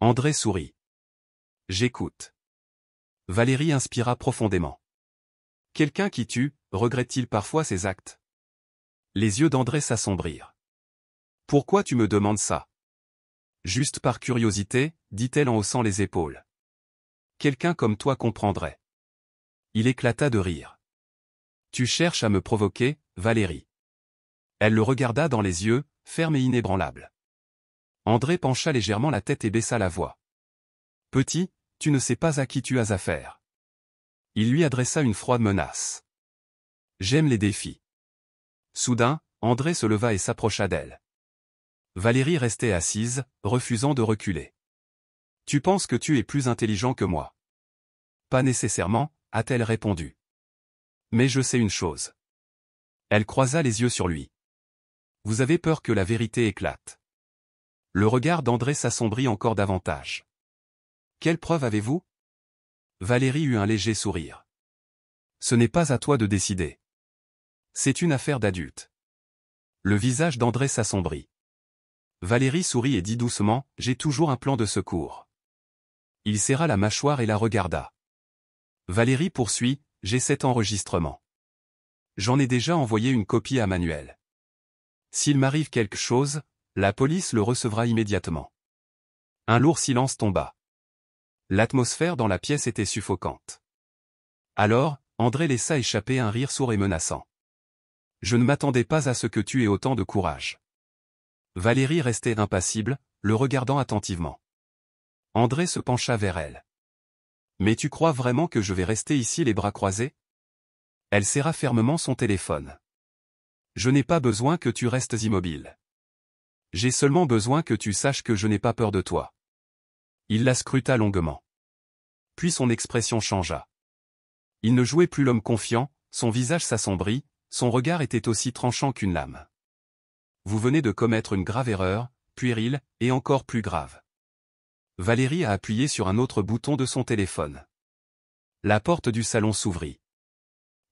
André sourit. « J'écoute. » Valérie inspira profondément. Quelqu'un qui tue, regrette-t-il parfois ses actes? Les yeux d'André s'assombrirent. « Pourquoi tu me demandes ça? » Juste par curiosité, dit-elle en haussant les épaules. Quelqu'un comme toi comprendrait. Il éclata de rire. Tu cherches à me provoquer, Valérie. Elle le regarda dans les yeux, ferme et inébranlable. André pencha légèrement la tête et baissa la voix. Petit, tu ne sais pas à qui tu as affaire. Il lui adressa une froide menace. J'aime les défis. Soudain, André se leva et s'approcha d'elle. Valérie restait assise, refusant de reculer. Tu penses que tu es plus intelligent que moi? Pas nécessairement, a-t-elle répondu. Mais je sais une chose. Elle croisa les yeux sur lui. Vous avez peur que la vérité éclate. Le regard d'André s'assombrit encore davantage. Quelle preuve avez-vous? Valérie eut un léger sourire. Ce n'est pas à toi de décider. C'est une affaire d'adulte. Le visage d'André s'assombrit. Valérie sourit et dit doucement, j'ai toujours un plan de secours. Il serra la mâchoire et la regarda. Valérie poursuit, j'ai cet enregistrement. J'en ai déjà envoyé une copie à Manuel. S'il m'arrive quelque chose, la police le recevra immédiatement. Un lourd silence tomba. L'atmosphère dans la pièce était suffocante. Alors, André laissa échapper un rire sourd et menaçant. Je ne m'attendais pas à ce que tu aies autant de courage. Valérie restait impassible, le regardant attentivement. André se pencha vers elle. Mais tu crois vraiment que je vais rester ici les bras croisés? Elle serra fermement son téléphone. Je n'ai pas besoin que tu restes immobile. J'ai seulement besoin que tu saches que je n'ai pas peur de toi. Il la scruta longuement. Puis son expression changea. Il ne jouait plus l'homme confiant, son visage s'assombrit, son regard était aussi tranchant qu'une lame. Vous venez de commettre une grave erreur, puérile, et encore plus grave. Valérie a appuyé sur un autre bouton de son téléphone. La porte du salon s'ouvrit.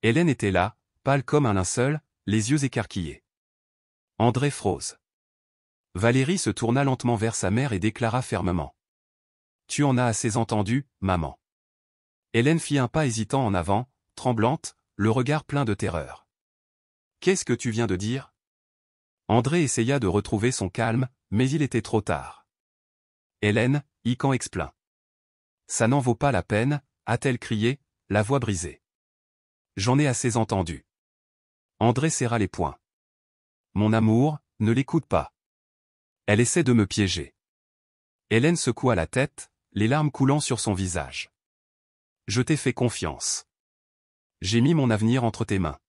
Hélène était là, pâle comme un linceul, les yeux écarquillés. André frose. Valérie se tourna lentement vers sa mère et déclara fermement. Tu en as assez entendu, maman. Hélène fit un pas hésitant en avant, tremblante, le regard plein de terreur. Qu'est-ce que tu viens de dire? André essaya de retrouver son calme, mais il était trop tard. Hélène, Ican explain. Ça n'en vaut pas la peine, a-t-elle crié, la voix brisée. J'en ai assez entendu. André serra les poings. Mon amour, ne l'écoute pas. Elle essaie de me piéger. Hélène secoua la tête, les larmes coulant sur son visage. Je t'ai fait confiance. J'ai mis mon avenir entre tes mains.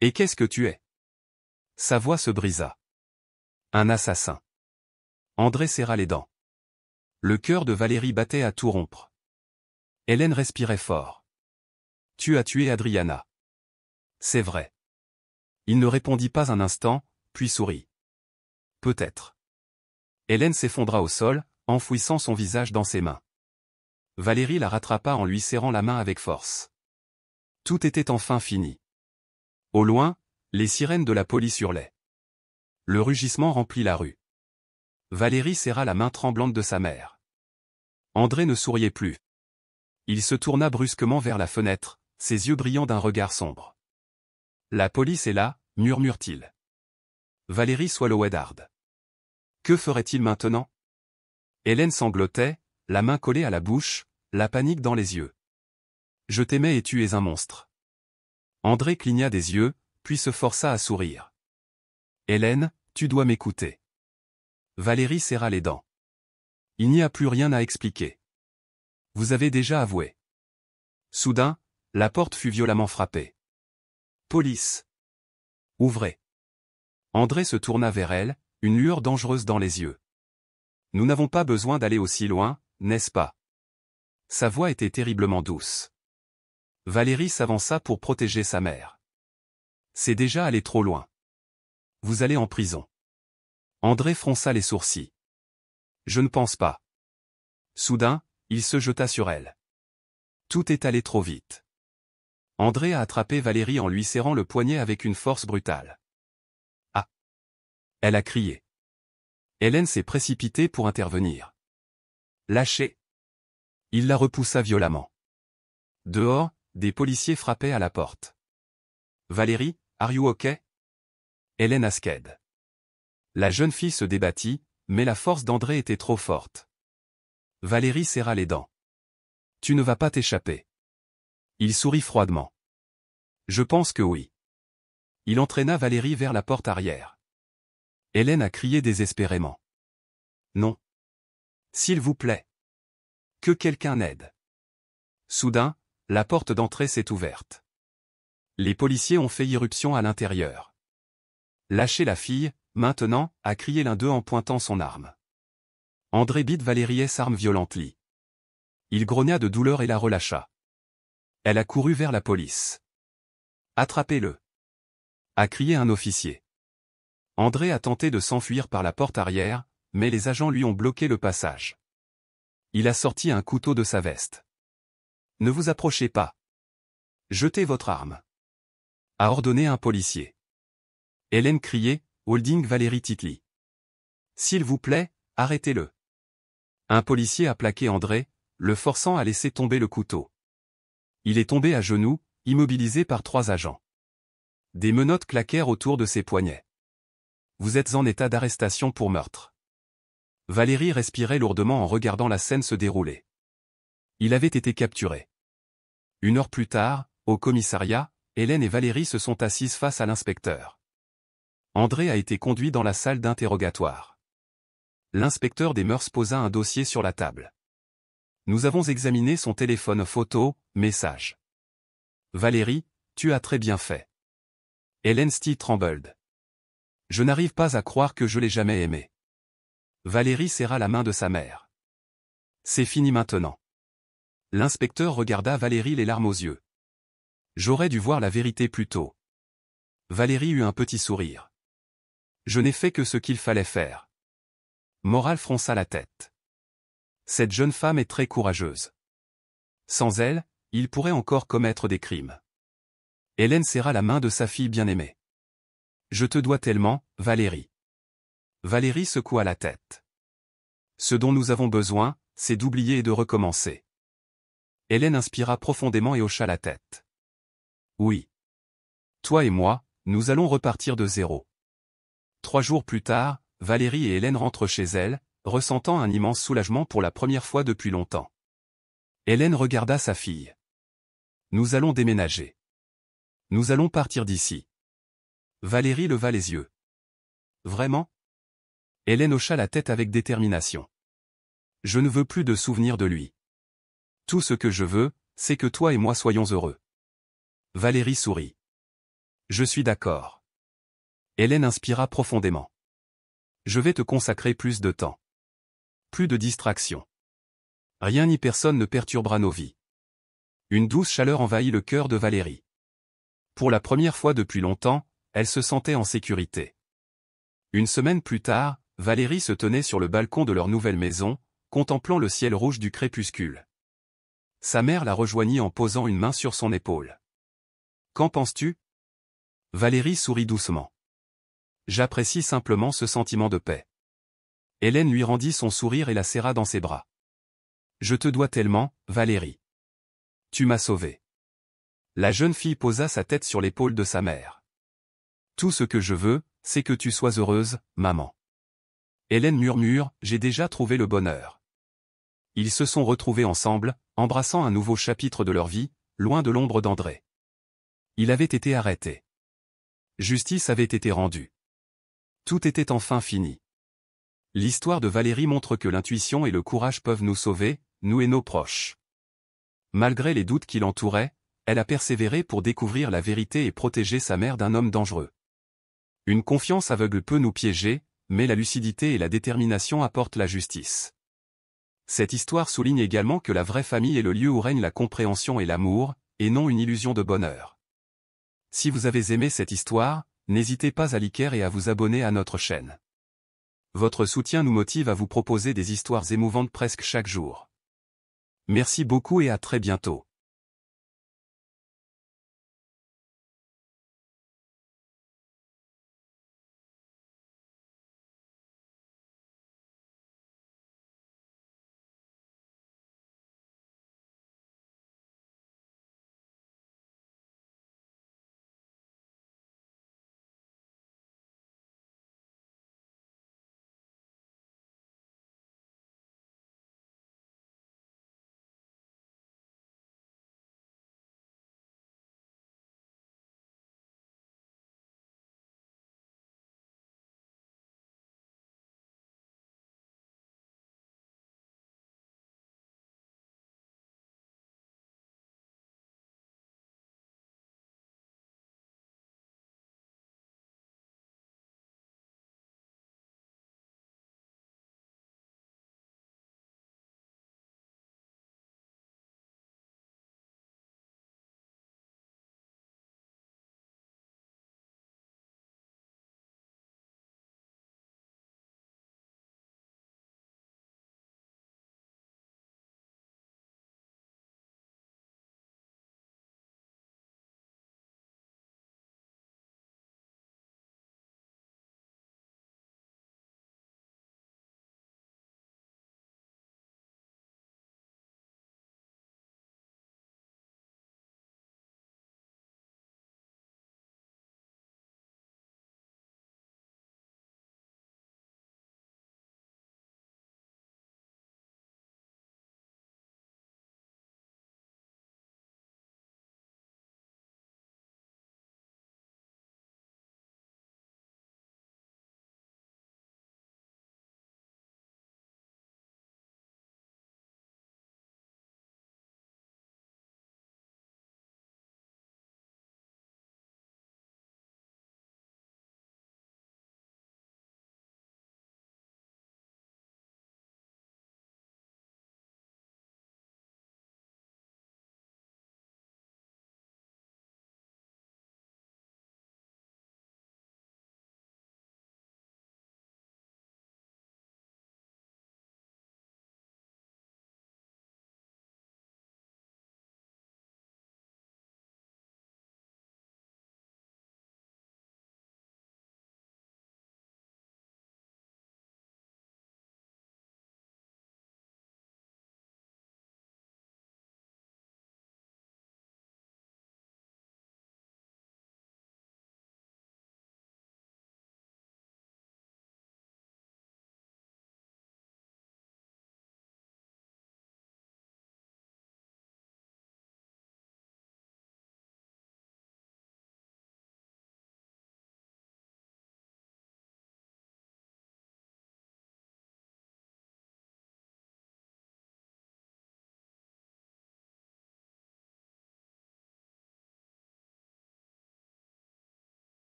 Et qu'est-ce que tu es? Sa voix se brisa. Un assassin. André serra les dents. Le cœur de Valérie battait à tout rompre. Hélène respirait fort. Tu as tué Adriana. C'est vrai. Il ne répondit pas un instant, puis sourit. Peut-être. Hélène s'effondra au sol, enfouissant son visage dans ses mains. Valérie la rattrapa en lui serrant la main avec force. Tout était enfin fini. Au loin, les sirènes de la police hurlaient. Le rugissement remplit la rue. Valérie serra la main tremblante de sa mère. André ne souriait plus. Il se tourna brusquement vers la fenêtre, ses yeux brillant d'un regard sombre. La police est là, murmure-t-il. Valérie swallowait hard. Que ferait-il maintenant? Hélène sanglotait, la main collée à la bouche, la panique dans les yeux. Je t'aimais et tu es un monstre. André cligna des yeux, puis se força à sourire. Hélène, tu dois m'écouter. Valérie serra les dents. Il n'y a plus rien à expliquer. Vous avez déjà avoué. Soudain, la porte fut violemment frappée. Police. Ouvrez. André se tourna vers elle, une lueur dangereuse dans les yeux. Nous n'avons pas besoin d'aller aussi loin, n'est-ce pas? Sa voix était terriblement douce. Valérie s'avança pour protéger sa mère. C'est déjà aller trop loin. Vous allez en prison. André fronça les sourcils. Je ne pense pas. Soudain, il se jeta sur elle. Tout est allé trop vite. André a attrapé Valérie en lui serrant le poignet avec une force brutale. Ah! Elle a crié. Hélène s'est précipitée pour intervenir. Lâchez! Il la repoussa violemment. Dehors, des policiers frappaient à la porte. Valérie, are you okay? Hélène Asked. La jeune fille se débattit, mais la force d'André était trop forte. Valérie serra les dents. Tu ne vas pas t'échapper. Il sourit froidement. Je pense que oui. Il entraîna Valérie vers la porte arrière. Hélène a crié désespérément. Non. S'il vous plaît. Que quelqu'un aide. Soudain, la porte d'entrée s'est ouverte. Les policiers ont fait irruption à l'intérieur. Lâchez la fille, maintenant, a crié l'un d'eux en pointant son arme. André bit Valérie s'arme violently. Il grogna de douleur et la relâcha. Elle a couru vers la police. Attrapez-le. A crié un officier. André a tenté de s'enfuir par la porte arrière, mais les agents lui ont bloqué le passage. Il a sorti un couteau de sa veste. Ne vous approchez pas. Jetez votre arme. A ordonné un policier. Hélène criait, holding Valérie Titli. S'il vous plaît, arrêtez-le. Un policier a plaqué André, le forçant à laisser tomber le couteau. Il est tombé à genoux, immobilisé par 3 agents. Des menottes claquèrent autour de ses poignets. Vous êtes en état d'arrestation pour meurtre. Valérie respirait lourdement en regardant la scène se dérouler. Il avait été capturé. 1 heure plus tard, au commissariat, Hélène et Valérie se sont assises face à l'inspecteur. André a été conduit dans la salle d'interrogatoire. L'inspecteur des mœurs posa un dossier sur la table. Nous avons examiné son téléphone photo, message. Valérie, tu as très bien fait. Hélène Still trembled. Je n'arrive pas à croire que je l'ai jamais aimé. Valérie serra la main de sa mère. C'est fini maintenant. L'inspecteur regarda Valérie les larmes aux yeux. J'aurais dû voir la vérité plus tôt. Valérie eut un petit sourire. Je n'ai fait que ce qu'il fallait faire. Moral fronça la tête. Cette jeune femme est très courageuse. Sans elle, il pourrait encore commettre des crimes. Hélène serra la main de sa fille bien-aimée. Je te dois tellement, Valérie. Valérie secoua la tête. Ce dont nous avons besoin, c'est d'oublier et de recommencer. Hélène inspira profondément et hocha la tête. Oui. Toi et moi, nous allons repartir de zéro. 3 jours plus tard, Valérie et Hélène rentrent chez elles, ressentant un immense soulagement pour la première fois depuis longtemps. Hélène regarda sa fille. Nous allons déménager. Nous allons partir d'ici. Valérie leva les yeux. Vraiment? Hélène hocha la tête avec détermination. Je ne veux plus de souvenirs de lui. Tout ce que je veux, c'est que toi et moi soyons heureux. Valérie sourit. Je suis d'accord. Hélène inspira profondément. Je vais te consacrer plus de temps. Plus de distractions. Rien ni personne ne perturbera nos vies. Une douce chaleur envahit le cœur de Valérie. Pour la première fois depuis longtemps, elle se sentait en sécurité. Une semaine plus tard, Valérie se tenait sur le balcon de leur nouvelle maison, contemplant le ciel rouge du crépuscule. Sa mère la rejoignit en posant une main sur son épaule. Qu'en penses-tu? Valérie sourit doucement. J'apprécie simplement ce sentiment de paix. Hélène lui rendit son sourire et la serra dans ses bras. Je te dois tellement, Valérie. Tu m'as sauvée. La jeune fille posa sa tête sur l'épaule de sa mère. Tout ce que je veux, c'est que tu sois heureuse, maman. Hélène murmure, j'ai déjà trouvé le bonheur. Ils se sont retrouvés ensemble, embrassant un nouveau chapitre de leur vie, loin de l'ombre d'André. Il avait été arrêté. Justice avait été rendue. Tout était enfin fini. L'histoire de Valérie montre que l'intuition et le courage peuvent nous sauver, nous et nos proches. Malgré les doutes qui l'entouraient, elle a persévéré pour découvrir la vérité et protéger sa mère d'un homme dangereux. Une confiance aveugle peut nous piéger, mais la lucidité et la détermination apportent la justice. Cette histoire souligne également que la vraie famille est le lieu où règne la compréhension et l'amour, et non une illusion de bonheur. Si vous avez aimé cette histoire, n'hésitez pas à liker et à vous abonner à notre chaîne. Votre soutien nous motive à vous proposer des histoires émouvantes presque chaque jour. Merci beaucoup et à très bientôt.